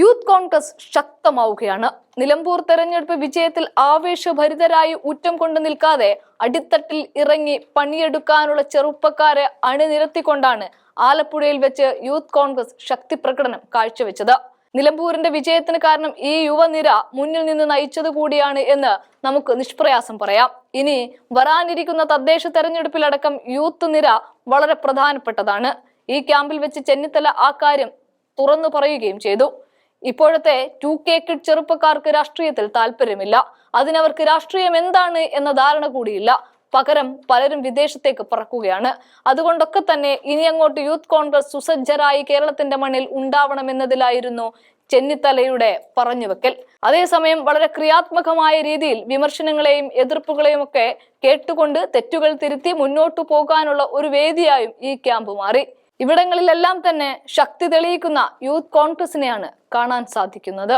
Youth Congress ശക്തമാവുകയാണ്. Nilambur തെരഞ്ഞെടുപ്പ് വിജയത്തിൽ ആവേശഭരിതരായി ഊറ്റം കൊണ്ടു നിൽക്കാതെ അടിത്തട്ടിൽ ഇറങ്ങി പണിയെടുക്കാനുള്ള ചെറുപ്പക്കാരെ അണിനിരത്തിക്കൊണ്ടാണ് ആലപ്പുഴയിൽ വെച്ച് യൂത്ത് കോൺഗ്രസ് ശക്തി പ്രകടനം കാഴ്ചവെച്ചത്. നിലമ്പൂരിന്റെ വിജയത്തിന് കാരണം ഈ യുവനിര മുന്നിൽ നിന്ന് നയിച്ചത് കൂടിയാണ് എന്ന് നമുക്ക് നിഷ്പ്രയാസം പറയാം. ഇനി വരാനിരിക്കുന്ന തദ്ദേശ തെരഞ്ഞെടുപ്പിലടക്കം യൂത്ത് നിര വളരെ പ്രധാനപ്പെട്ടതാണ്. ഈ ക്യാമ്പിൽ വെച്ച് ചെന്നിത്തല ആ കാര്യം തുറന്നു പറയുകയും ചെയ്തു. ഇപ്പോഴത്തെ 2K കിഡ് ചെറുപ്പക്കാർക്ക് രാഷ്ട്രീയത്തിൽ താല്പര്യമില്ല. അതിനവർക്ക് രാഷ്ട്രീയം എന്താണ് എന്ന ധാരണ കൂടിയില്ല. പകരം പലരും വിദേശത്തേക്ക് പറക്കുകയാണ്. അതുകൊണ്ടൊക്കെ തന്നെ ഇനി അങ്ങോട്ട് യൂത്ത് കോൺഗ്രസ് സുസജ്ജരായി കേരളത്തിന്റെ മണ്ണിൽ ഉണ്ടാവണമെന്നതിലായിരുന്നു ചെന്നിത്തലയുടെ പറഞ്ഞുവെക്കൽ. അതേസമയം വളരെ ക്രിയാത്മകമായ രീതിയിൽ വിമർശനങ്ങളെയും എതിർപ്പുകളെയും ഒക്കെ കേട്ടുകൊണ്ട് തെറ്റുകൾ തിരുത്തി മുന്നോട്ടു പോകാനുള്ള ഒരു വേദിയായും ഈ ക്യാമ്പ് മാറി. ഇവിടങ്ങളിലെല്ലാം തന്നെ ശക്തി തെളിയിക്കുന്ന യൂത്ത് കോൺഗ്രസിനെയാണ് കാണാൻ സാധിക്കുന്നത്.